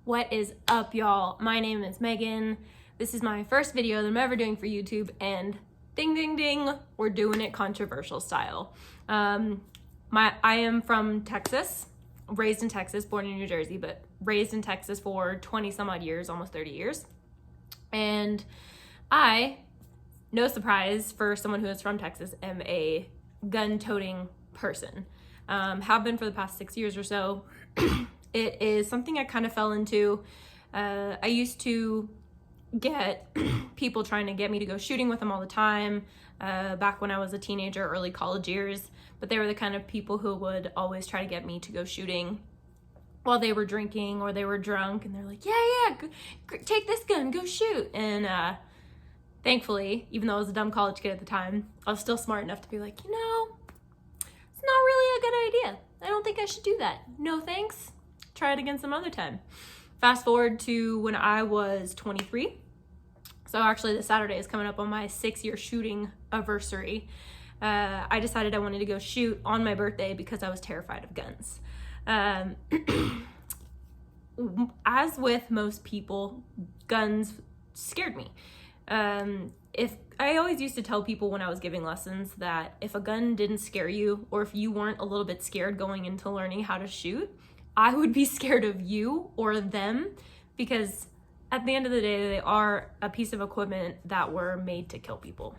What is up, y'all? My name is Megan. This is my first video that I'm ever doing for YouTube, and ding ding ding, we're doing it controversial style. I am from Texas, raised in Texas, born in New Jersey, but raised in Texas for 20 some odd years, almost 30 years. And I, no surprise for someone who is from Texas, am a gun-toting person. Have been for the past 6 years or so. It is something I kind of fell into. I used to get people trying to get me to go shooting with them all the time, back when I was a teenager, early college years, but they were the kind of people who would always try to get me to go shooting while they were drinking or they were drunk, and they're like, yeah, take this gun, go shoot. And thankfully, even though I was a dumb college kid at the time, I was still smart enough to be like, it's not really a good idea. I don't think I should do that. No thanks. Try it again some other time. Fast forward to when I was 23. So actually this Saturday is coming up on my 6-year shooting anniversary. I decided I wanted to go shoot on my birthday because I was terrified of guns. As with most people, guns scared me. If I always used to tell people when I was giving lessons that if a gun didn't scare you, or if you weren't a little bit scared going into learning how to shoot, I would be scared of you or them, because at the end of the day, they are a piece of equipment that were made to kill people.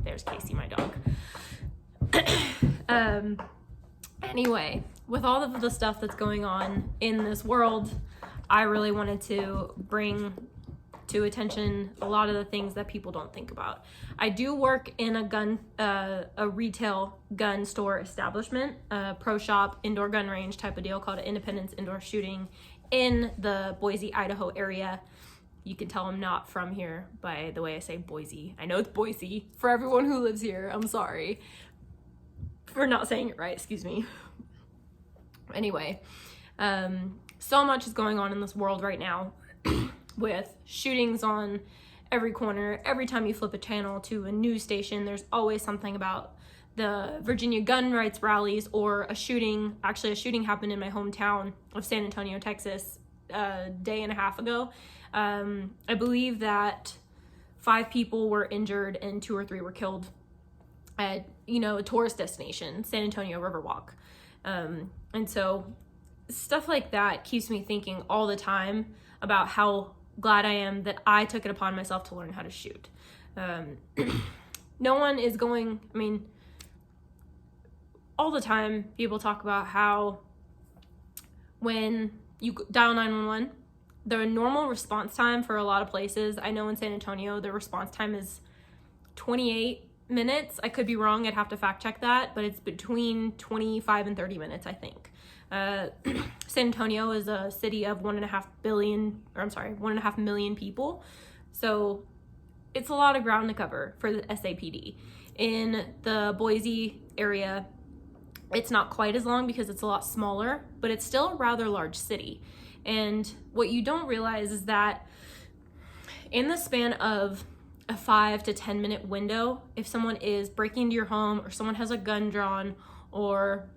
There's Casey, my dog. Anyway, with all of the stuff that's going on in this world, I really wanted to bring to attention a lot of the things that people don't think about. I do work in a retail gun store establishment, a pro shop, indoor gun range type of deal called Independence Indoor Shooting in the Boise, Idaho area. You can tell I'm not from here by the way I say Boise. I know it's Boise. For everyone who lives here, I'm sorry for not saying it right, excuse me. Anyway, so much is going on in this world right now with shootings on every corner. Every time you flip a channel to a news station, there's always something about the Virginia gun rights rallies or a shooting. Actually, a shooting happened in my hometown of San Antonio, Texas, a day and a half ago. I believe that 5 people were injured and 2 or 3 were killed at, a tourist destination, San Antonio Riverwalk. And so stuff like that keeps me thinking all the time about how glad I am that I took it upon myself to learn how to shoot. No one is going, all the time people talk about how when you dial 911, the normal response time for a lot of places, I know in San Antonio, the response time is 28 minutes. I could be wrong. I'd have to fact check that, but it's between 25 and 30 minutes, I think. San Antonio is a city of 1.5 million people. So it's a lot of ground to cover for the SAPD. In the Boise area, it's not quite as long because it's a lot smaller, but it's still a rather large city. And what you don't realize is that in the span of a 5 to 10 minute window, if someone is breaking into your home or someone has a gun drawn or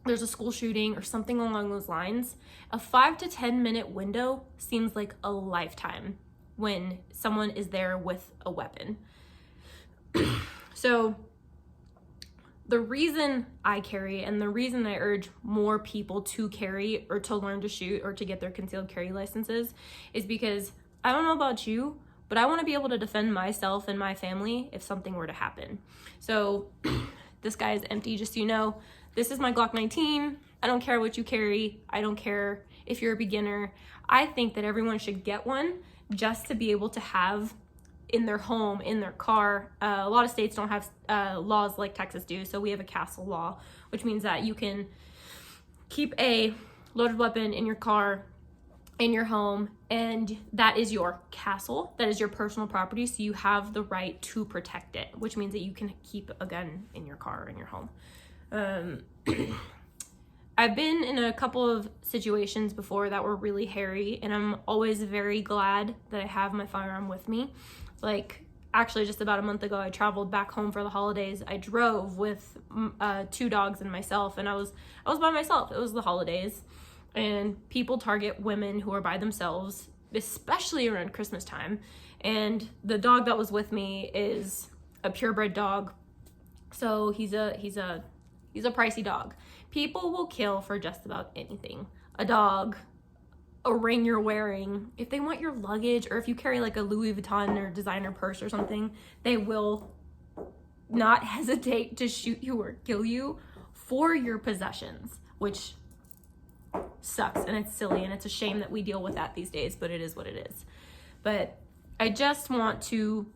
there's a school shooting or something along those lines, a 5 to 10 minute window seems like a lifetime when someone is there with a weapon. So the reason I carry, and the reason I urge more people to carry or to learn to shoot or to get their concealed carry licenses, is because I don't know about you, but I want to be able to defend myself and my family if something were to happen. So this guy is empty, just so you know. This is my Glock 19. I don't care what you carry. I don't care if you're a beginner. I think that everyone should get one just to be able to have in their home, in their car. A lot of states don't have laws like Texas do, so we have a castle law, which means that you can keep a loaded weapon in your car, in your home, and that is your castle. That is your personal property, so you have the right to protect it, which means that you can keep a gun in your car or in your home. I've been in a couple of situations before that were really hairy, and I'm always very glad that I have my firearm with me. Like, actually, just about a month ago, I traveled back home for the holidays. I drove with 2 dogs and myself, and I was by myself. It was the holidays. and people target women who are by themselves, especially around Christmas time. And the dog that was with me is a purebred dog, so he's a pricey dog. People will kill for just about anything. A dog, a ring you're wearing, if they want your luggage, or if you carry like a Louis Vuitton or designer purse or something, they will not hesitate to shoot you or kill you for your possessions, which sucks and it's silly and it's a shame that we deal with that these days, but it is what it is. But I just want to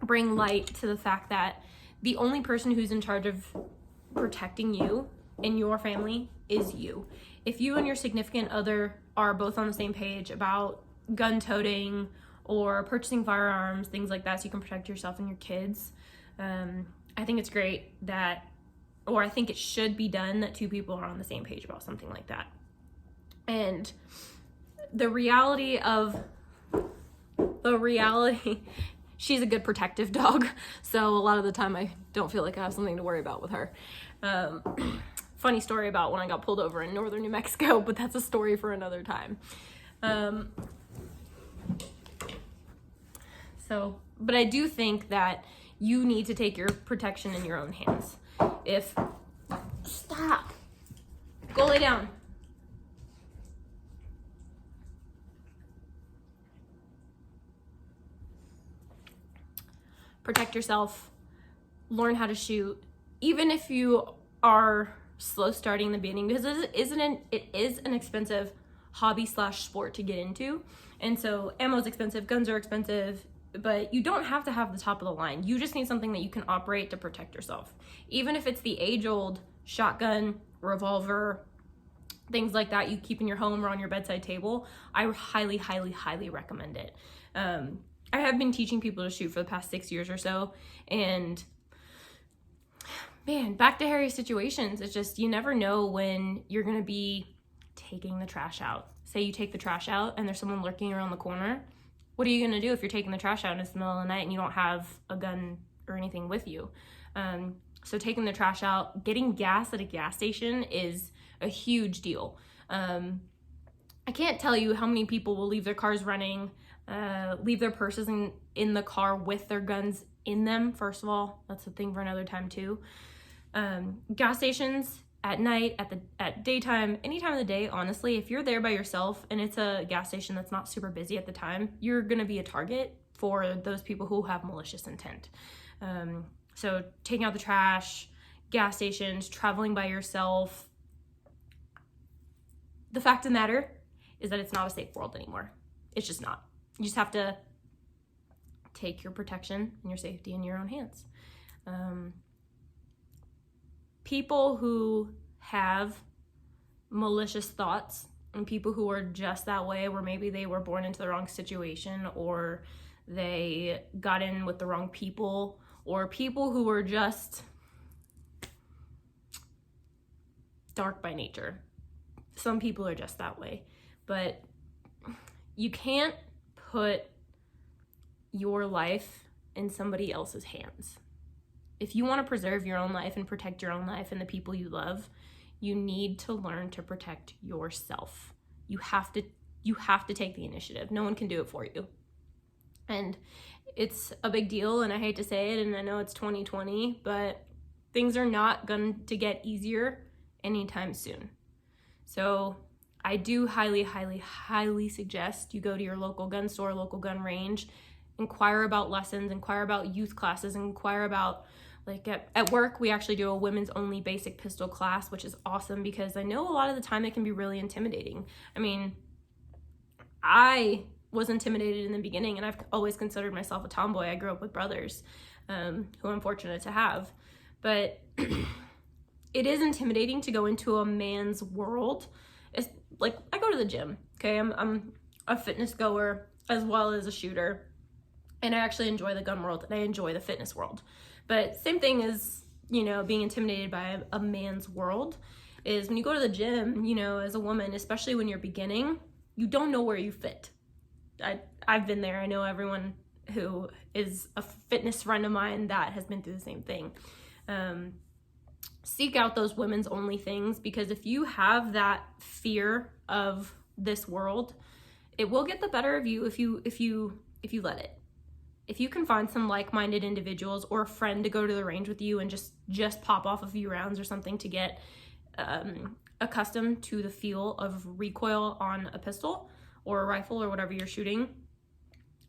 bring light to the fact that the only person who's in charge of protecting you and your family is you. If you and your significant other are both on the same page about gun toting or purchasing firearms, things like that, so you can protect yourself and your kids, I think it's great that, or I think it should be done, that two people are on the same page about something like that. And the reality, she's a good protective dog, so a lot of the time I don't feel like I have something to worry about with her. Funny story about when I got pulled over in northern New Mexico, but that's a story for another time. But I do think that you need to take your protection in your own hands. Stop. Go lay down. Protect yourself. Learn how to shoot. Even if you are slow starting in the beginning, because it is an expensive hobby/sport to get into. And so ammo is expensive, guns are expensive, but you don't have to have the top of the line. You just need something that you can operate to protect yourself. Even if it's the age-old shotgun, revolver, things like that you keep in your home or on your bedside table, I highly, highly, highly recommend it. I have been teaching people to shoot for the past 6 years or so, and man, back to hairy situations. It's just, you never know when you're gonna be taking the trash out. Say you take the trash out and there's someone lurking around the corner. What are you gonna do if you're taking the trash out and it's the middle of the night and you don't have a gun or anything with you? So taking the trash out, getting gas at a gas station is a huge deal. I can't tell you how many people will leave their cars running, leave their purses in the car with their guns in them. First of all, that's a thing for another time too. Gas stations at night, at daytime, any time of the day, honestly, if you're there by yourself and it's a gas station that's not super busy at the time, you're gonna be a target for those people who have malicious intent. So taking out the trash, gas stations, traveling by yourself. The fact of the matter is that it's not a safe world anymore. It's just not. You just have to take your protection and your safety in your own hands. People who have malicious thoughts and people who are just that way, where maybe they were born into the wrong situation or they got in with the wrong people, or people who were just dark by nature. Some people are just that way, but you can't put your life in somebody else's hands. If you want to preserve your own life and protect your own life and the people you love, you need to learn to protect yourself. You have to take the initiative. No one can do it for you. And it's a big deal, and I hate to say it, and I know it's 2020, but things are not going to get easier anytime soon. So I do highly, highly, highly suggest you go to your local gun store, local gun range, inquire about lessons, inquire about youth classes, inquire about, like at work, we actually do a women's only basic pistol class, which is awesome because I know a lot of the time it can be really intimidating. I mean, I was intimidated in the beginning, and I've always considered myself a tomboy. I grew up with brothers who I'm fortunate to have, but it is intimidating to go into a man's world. It's like, I go to the gym, okay? I'm a fitness goer as well as a shooter, and I actually enjoy the gun world and I enjoy the fitness world. But same thing as, being intimidated by a man's world is when you go to the gym, as a woman, especially when you're beginning, you don't know where you fit. I've been there. I know everyone who is a fitness friend of mine that has been through the same thing. seek out those women's only things, because if you have that fear of this world, it will get the better of you if you let it. If you can find some like-minded individuals or a friend to go to the range with you and just pop off a few rounds or something to get accustomed to the feel of recoil on a pistol or a rifle or whatever you're shooting,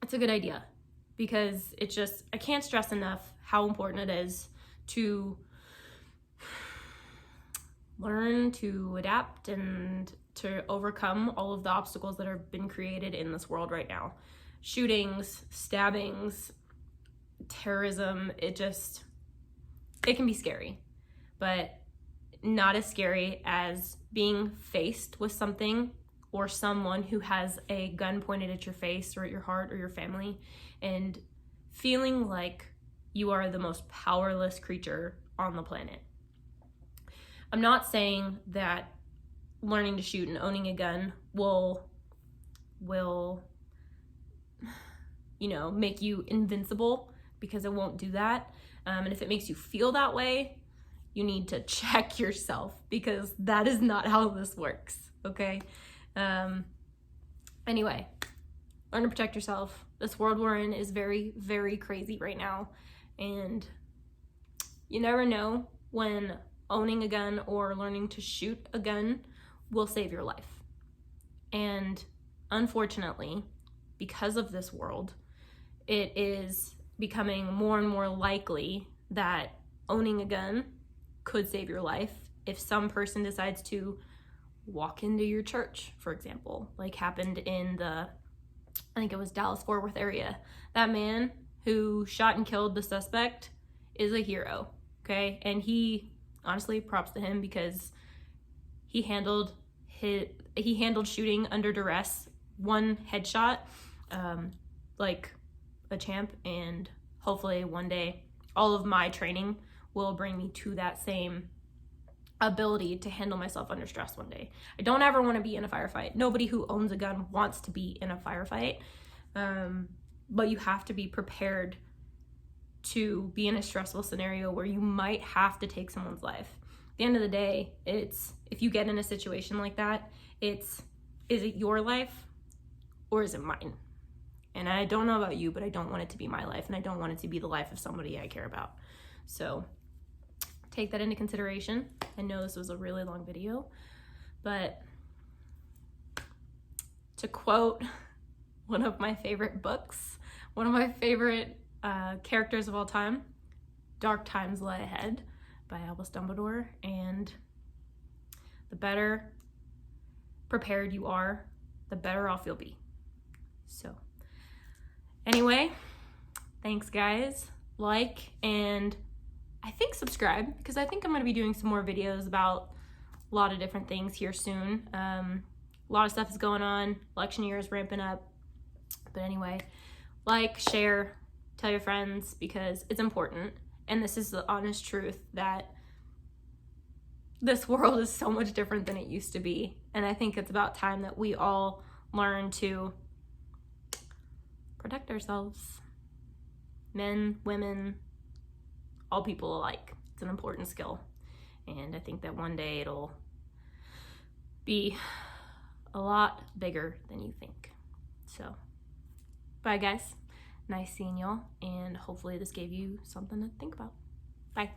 it's a good idea, because it's just, I can't stress enough how important it is to learn to adapt and to overcome all of the obstacles that have been created in this world right now. Shootings, stabbings, terrorism, it can be scary, but not as scary as being faced with something or someone who has a gun pointed at your face or at your heart or your family, and feeling like you are the most powerless creature on the planet. I'm not saying that learning to shoot and owning a gun will make you invincible, because it won't do that. And if it makes you feel that way, you need to check yourself, because that is not how this works, okay? Anyway, learn to protect yourself. This world we're in is very, very crazy right now, and you never know when owning a gun or learning to shoot a gun will save your life. And unfortunately, because of this world, it is becoming more and more likely that owning a gun could save your life if some person decides to walk into your church, for example, like happened in I think it was Dallas-Fort Worth area. That man who shot and killed the suspect is a hero, okay? And he, honestly, props to him, because he handled shooting under duress, one headshot, like a champ. And hopefully one day all of my training will bring me to that same ability to handle myself under stress one day. I don't ever want to be in a firefight. Nobody who owns a gun wants to be in a firefight, but you have to be prepared to be in a stressful scenario where you might have to take someone's life. At the end of the day, if you get in a situation like that, is it your life or is it mine? And I don't know about you, but I don't want it to be my life, and I don't want it to be the life of somebody I care about. So take that into consideration. I know this was a really long video, but to quote one of my favorite books, one of my favorite characters of all time, "Dark times lie ahead" by Albus Dumbledore, and the better prepared you are, the better off you'll be. So anyway, thanks guys. Like, and I think subscribe, because I think I'm going to be doing some more videos about a lot of different things here soon. A lot of stuff is going on. Election year is ramping up. But anyway, like, share, tell your friends, because it's important. And this is the honest truth, that this world is so much different than it used to be. And I think it's about time that we all learn to protect ourselves. Men, women, all people alike. It's an important skill. And I think that one day it'll be a lot bigger than you think. So, bye guys. Nice seeing y'all, and hopefully this gave you something to think about. Bye.